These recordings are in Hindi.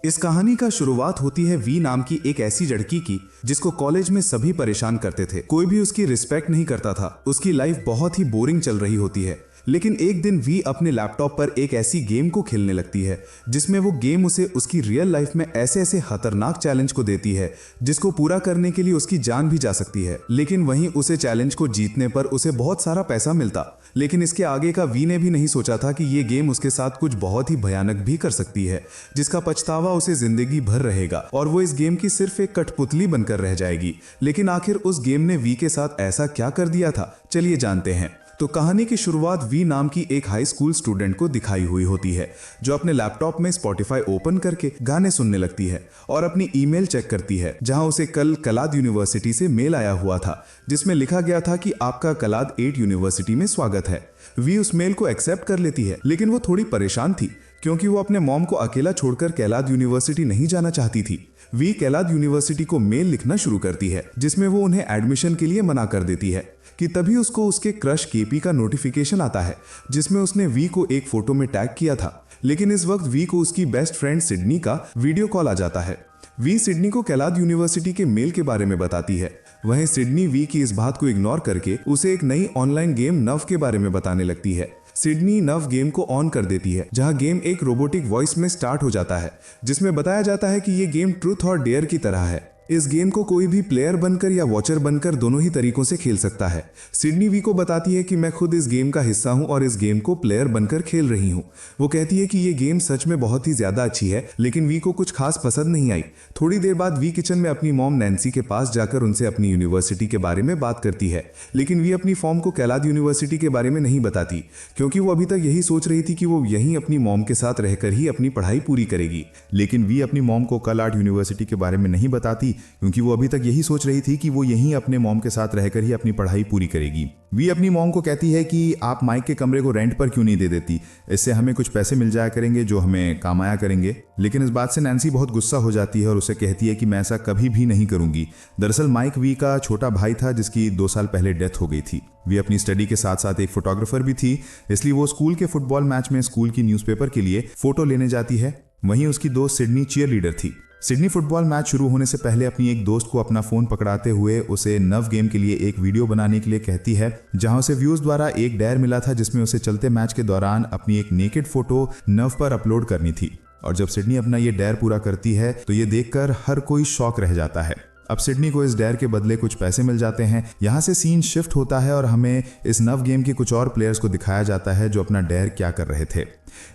इस कहानी का शुरुआत होती है वी नाम की एक ऐसी लड़की की जिसको कॉलेज में सभी परेशान करते थे। कोई भी उसकी रिस्पेक्ट नहीं करता था। उसकी लाइफ बहुत ही बोरिंग चल रही होती है। लेकिन एक दिन वी अपने लैपटॉप पर एक ऐसी गेम को खेलने लगती है जिसमें वो गेम उसे उसकी रियल लाइफ में ऐसे ऐसे खतरनाक चैलेंज को देती है जिसको पूरा करने के लिए उसकी जान भी जा सकती है। लेकिन वहीं उसे चैलेंज को जीतने पर उसे बहुत सारा पैसा मिलता। लेकिन इसके आगे का वी ने भी नहीं सोचा था कि ये गेम उसके साथ कुछ बहुत ही भयानक भी कर सकती है, जिसका पछतावा उसे जिंदगी भर रहेगा और वो इस गेम की सिर्फ एक कठपुतली बनकर रह जाएगी। लेकिन आखिर उस गेम ने वी के साथ ऐसा क्या कर दिया था, चलिए जानते हैं। तो कहानी की शुरुआत वी नाम की एक हाई स्कूल स्टूडेंट को दिखाई हुई होती है जो अपने लैपटॉप में स्पॉटिफाई ओपन करके गाने सुनने लगती है और अपनी ईमेल चेक करती है, जहां उसे कल कलाद यूनिवर्सिटी से मेल आया हुआ था जिसमें लिखा गया था कि आपका कलाद 8 यूनिवर्सिटी में स्वागत है। वी उस मेल को एक्सेप्ट कर लेती है, लेकिन वो थोड़ी परेशान थी क्योंकि वो अपने मॉम को अकेला छोड़कर कैलाद यूनिवर्सिटी नहीं जाना चाहती थी। वी कैलाद यूनिवर्सिटी को मेल लिखना शुरू करती है जिसमें वो उन्हें एडमिशन के लिए मना कर देती है कि तभी उसको उसके क्रश केपी का नोटिफिकेशन आता है जिसमें उसने वी को एक फोटो में टैग किया था। लेकिन इस वक्त वी को उसकी बेस्ट फ्रेंड सिडनी का वीडियो कॉल आ जाता है। वी सिडनी को कैलाद यूनिवर्सिटी के मेल के बारे में बताती है। वहीं सिडनी वी की इस बात को इग्नोर करके उसे एक नई ऑनलाइन गेम नव के बारे में बताने लगती है। सिडनी नव गेम को ऑन कर देती है जहां गेम एक रोबोटिक वॉइस में स्टार्ट हो जाता है जिसमें बताया जाता है कि ये गेम ट्रूथ और डेयर की तरह है। इस गेम को कोई भी प्लेयर बनकर या वॉचर बनकर दोनों ही तरीकों से खेल सकता है। सिडनी वी को बताती है कि मैं खुद इस गेम का हिस्सा हूं और इस गेम को प्लेयर बनकर खेल रही हूं। वो कहती है कि ये गेम सच में बहुत ही ज्यादा अच्छी है, लेकिन वी को कुछ खास पसंद नहीं आई। थोड़ी देर बाद वी किचन में अपनी मॉम नैन्सी के पास जाकर उनसे अपनी यूनिवर्सिटी के बारे में बात करती है, लेकिन वी अपनी फॉर्म को कैलाद यूनिवर्सिटी के बारे में नहीं बताती क्योंकि वो अभी तक यही सोच रही थी कि वो यहीं अपनी मॉम के साथ रहकर ही अपनी पढ़ाई पूरी करेगी। लेकिन वी अपनी मॉम को कलाड यूनिवर्सिटी के बारे में नहीं बताती क्योंकि वो अभी तक यही सोच रही थी कि वो यहीं अपने मॉम के साथ रहकर ही अपनी पढ़ाई पूरी करेगी। वी अपनी मॉम को कहती है कि आप माइक के कमरे को रेंट पर क्यों नहीं दे देती, इससे हमें कुछ पैसे मिल जाया करेंगे जो हमें काम आया करेंगे। लेकिन इस बात से नैन्सी बहुत गुस्सा हो जाती है और उसे कहती है कि मैं ऐसा कभी भी नहीं करूंगी। दरअसल माइक वी का छोटा भाई था जिसकी 2 साल पहले डेथ हो गई थी। वी अपनी स्टडी के साथ साथ एक फोटोग्राफर भी थी, इसलिए वो स्कूल के फुटबॉल मैच में स्कूल की न्यूज़पेपर के लिए फोटो लेने जाती है। वहीं उसकी दोस्त सिडनी चीयर लीडर थी। सिडनी फुटबॉल मैच शुरू होने से पहले अपनी एक दोस्त को अपना फोन पकड़ाते हुए उसे नव गेम के लिए एक वीडियो बनाने के लिए कहती है, जहां उसे व्यूज द्वारा एक डेयर मिला था जिसमें उसे चलते मैच के दौरान अपनी एक नेकेड फोटो नव पर अपलोड करनी थी। और जब सिडनी अपना ये डेयर पूरा करती है तो ये देखकर हर कोई शॉक रह जाता है। अब सिडनी को इस डेयर के बदले कुछ पैसे मिल जाते हैं। यहाँ से सीन शिफ्ट होता है और हमें इस नव गेम के कुछ और प्लेयर्स को दिखाया जाता है जो अपना डेयर क्या कर रहे थे।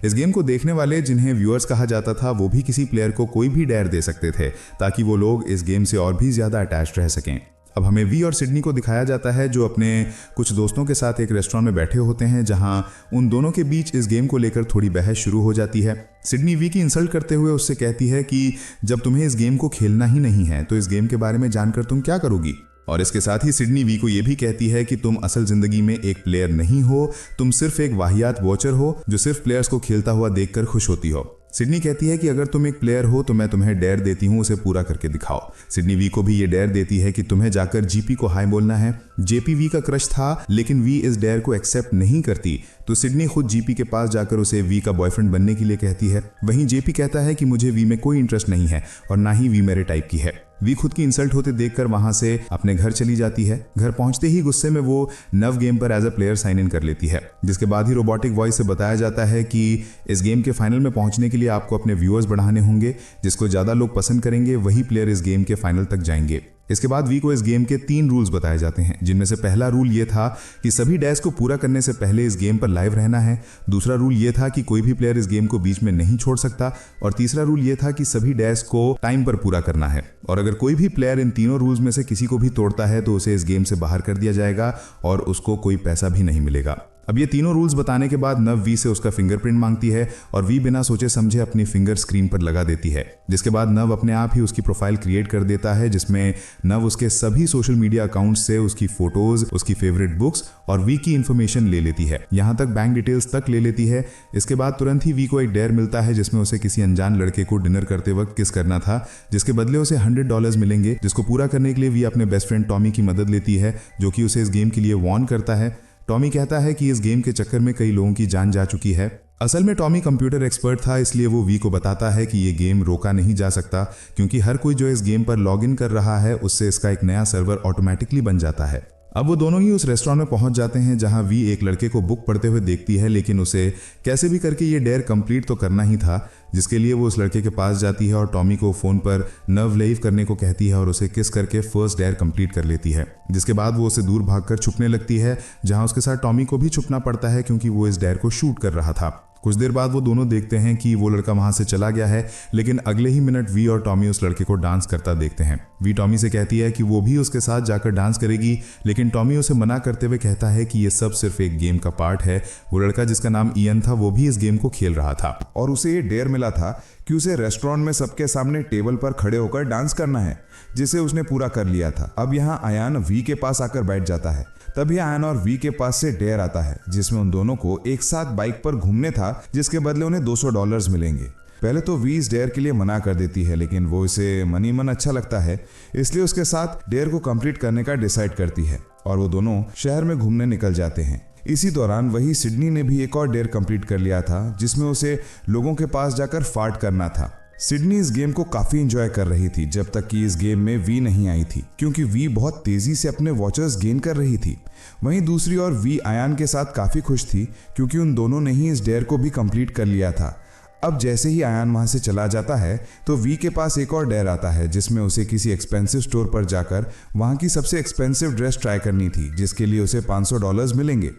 इस गेम को देखने वाले, जिन्हें व्यूअर्स कहा जाता था, वो भी किसी प्लेयर को कोई भी डेयर दे सकते थे ताकि वो लोग इस गेम से और भी ज्यादा अटैच्ड रह सकें। अब हमें वी और सिडनी को दिखाया जाता है जो अपने कुछ दोस्तों के साथ एक रेस्टोरेंट में बैठे होते हैं, जहां उन दोनों के बीच इस गेम को लेकर थोड़ी बहस शुरू हो जाती है। सिडनी वी की इंसल्ट करते हुए उससे कहती है कि जब तुम्हें इस गेम को खेलना ही नहीं है तो इस गेम के बारे में जानकर तुम क्या करोगी। और इसके साथ ही सिडनी वी को यह भी कहती है कि तुम असल जिंदगी में एक प्लेयर नहीं हो, तुम सिर्फ एक वाहियात वॉचर हो जो सिर्फ प्लेयर्स को खेलता हुआ देखकर खुश होती हो। सिडनी कहती है कि अगर तुम एक प्लेयर हो तो मैं तुम्हें डेयर देती हूँ, उसे पूरा करके दिखाओ। सिडनी वी को भी ये डेयर देती है कि तुम्हें जाकर जीपी को हाई बोलना है। जेपी वी का क्रश था, लेकिन वी इस डेयर को एक्सेप्ट नहीं करती तो सिडनी खुद जीपी के पास जाकर उसे वी का बॉयफ्रेंड बनने के लिए कहती है। वहीं जेपी कहता है कि मुझे वी में कोई इंटरेस्ट नहीं है और ना ही वी मेरे टाइप की है। वी खुद की इंसल्ट होते देखकर वहां से अपने घर चली जाती है। घर पहुंचते ही गुस्से में वो नव गेम पर as a player sign in कर लेती है, जिसके बाद ही रोबोटिक वॉइस से बताया जाता है कि इस गेम के फाइनल में पहुंचने के लिए आपको अपने व्यूअर्स बढ़ाने होंगे। जिसको ज्यादा लोग पसंद करेंगे वही प्लेयर इस गेम के फाइनल तक जाएंगे। इसके बाद वी को इस गेम के 3 रूल्स बताए जाते हैं, जिनमें से पहला रूल ये था कि सभी डैश को पूरा करने से पहले इस गेम पर लाइव रहना है। दूसरा रूल ये था कि कोई भी प्लेयर इस गेम को बीच में नहीं छोड़ सकता। और तीसरा रूल ये था कि सभी डैश को टाइम पर पूरा करना है। और अगर कोई भी प्लेयर इन तीनों रूल्स में से किसी को भी तोड़ता है तो उसे इस गेम से बाहर कर दिया जाएगा और उसको कोई पैसा भी नहीं मिलेगा। अब ये तीनों रूल्स बताने के बाद नव वी से उसका फिंगरप्रिंट मांगती है और वी बिना सोचे समझे अपनी फिंगर स्क्रीन पर लगा देती है, जिसके बाद नव अपने आप ही उसकी प्रोफाइल क्रिएट कर देता है, जिसमें नव उसके सभी सोशल मीडिया अकाउंट्स से उसकी फोटोज, उसकी फेवरेट बुक्स और वी की इंफॉर्मेशन ले लेती है, यहाँ तक बैंक डिटेल्स तक ले लेती है। इसके बाद तुरंत ही वी को एक डेयर मिलता है जिसमें उसे किसी अनजान लड़के को डिनर करते वक्त किस करना था, जिसके बदले उसे $100 मिलेंगे, जिसको पूरा करने के लिए वी अपने बेस्ट फ्रेंड टॉमी की मदद लेती है, जो कि उसे इस गेम के लिए वार्न करता है। टॉमी कहता है कि इस गेम के चक्कर में कई लोगों की जान जा चुकी है। असल में टॉमी कंप्यूटर एक्सपर्ट था, इसलिए वो वी को बताता है कि ये गेम रोका नहीं जा सकता क्योंकि हर कोई जो इस गेम पर लॉग इन कर रहा है उससे इसका एक नया सर्वर ऑटोमेटिकली बन जाता है। अब वो दोनों ही उस रेस्टोरेंट में पहुंच जाते हैं जहां वी एक लड़के को बुक पढ़ते हुए देखती है, लेकिन उसे कैसे भी करके ये डेयर कंप्लीट तो करना ही था, जिसके लिए वो उस लड़के के पास जाती है और टॉमी को फोन पर नर्व लेव करने को कहती है और उसे किस करके फर्स्ट डेयर कंप्लीट कर लेती है। जिसके बाद वो उसे दूर भागकर छुपने लगती है, जहां उसके साथ टॉमी को भी छुपना पड़ता है क्योंकि वो इस डेयर को शूट कर रहा था। कुछ देर बाद वो दोनों देखते हैं कि वो लड़का वहां से चला गया है, लेकिन अगले ही मिनट वी और टॉमी उस लड़के को डांस करता देखते हैं। वी टॉमी से कहती है कि वो भी उसके साथ जाकर डांस करेगी, लेकिन टॉमी उसे मना करते हुए कहता है कि ये सब सिर्फ एक गेम का पार्ट है। वो लड़का जिसका नाम इयन था वो भी इस गेम को खेल रहा था और उसे ये डेयर मिला था कि उसे रेस्टोरेंट में सबके सामने टेबल पर खड़े होकर डांस करना है, जिसे उसने पूरा कर लिया था। अब यहाँ अयान वी के पास आकर बैठ जाता है। तभी अयान और वी के पास से डेयर आता है जिसमें उन दोनों को एक साथ बाइक पर घूमने था, जिसके बदले उन्हें $200 मिलेंगे। पहले तो वी इस डेयर के लिए मना कर देती है, लेकिन वो इसे मनी मन अच्छा लगता है, इसलिए उसके साथ डेयर को कंप्लीट करने का डिसाइड करती है और वो दोनों शहर में घूमने निकल जाते हैं। इसी दौरान वही सिडनी ने भी एक और डेयर कंप्लीट कर लिया था, जिसमें उसे लोगों के पास जाकर फार्ट करना था। सिडनी इस गेम को काफी एंजॉय कर रही थी जब तक कि इस गेम में वी नहीं आई थी, क्योंकि वी बहुत तेजी से अपने वॉचर्स गेन कर रही थी। वहीं दूसरी ओर वी अयान के साथ काफी खुश थी क्योंकि उन दोनों ने ही इस डेयर को भी कंप्लीट कर लिया था। अब जैसे ही अयान वहां से चला जाता है तो वी के पास एक और डेयर आता है जिसमें उसे किसी एक्सपेंसिव स्टोर पर जाकर वहां की सबसे एक्सपेंसिव ड्रेस ट्राई करनी थी, जिसके लिए उसे $500 मिलेंगे।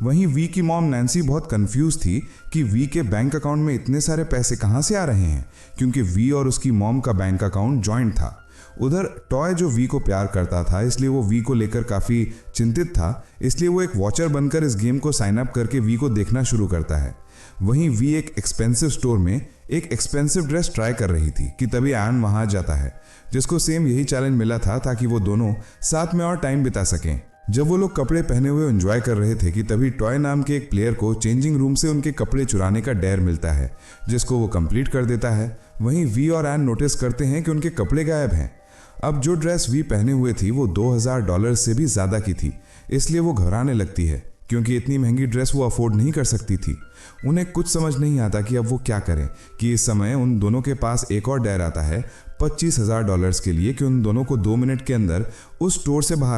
वहीं वी की मॉम नैन्सी बहुत कंफ्यूज थी कि वी के बैंक अकाउंट में इतने सारे पैसे कहां से आ रहे हैं, क्योंकि वी और उसकी मॉम का बैंक अकाउंट जॉइंट था। उधर टॉय जो वी को प्यार करता था, इसलिए वो वी को लेकर काफी चिंतित था, इसलिए वो एक वॉचर बनकर इस गेम को साइन अप करके वी को देखना शुरू करता है। वहीं वी एक एक्सपेंसिव स्टोर में एक एक्सपेंसिव ड्रेस ट्राई कर रही थी कि तभी अयान वहां जाता है, जिसको सेम यही चैलेंज मिला था ताकि वो दोनों साथ में और टाइम बिता सकें। जब वो लोग कपड़े पहने हुए एंजॉय कर रहे थे कि तभी टॉय नाम के एक प्लेयर को चेंजिंग रूम से उनके कपड़े चुराने का डेयर मिलता है, जिसको वो कंप्लीट कर देता है। वहीं वी और अयान नोटिस करते हैं कि उनके कपड़े गायब हैं। अब जो ड्रेस वी पहने हुए थी वो $2000 से भी ज्यादा की थी, इसलिए वो घबराने लगती है क्योंकि इतनी महंगी ड्रेस वो अफोर्ड नहीं कर सकती थी। उन्हें कुछ समझ नहीं आता कि अब वो क्या करें कि इस समय उन दोनों के पास एक और डेयर आता है $25,000 के लिए कि उन दोनों को 2 मिनट के अंदर उस स्टोर से बाहर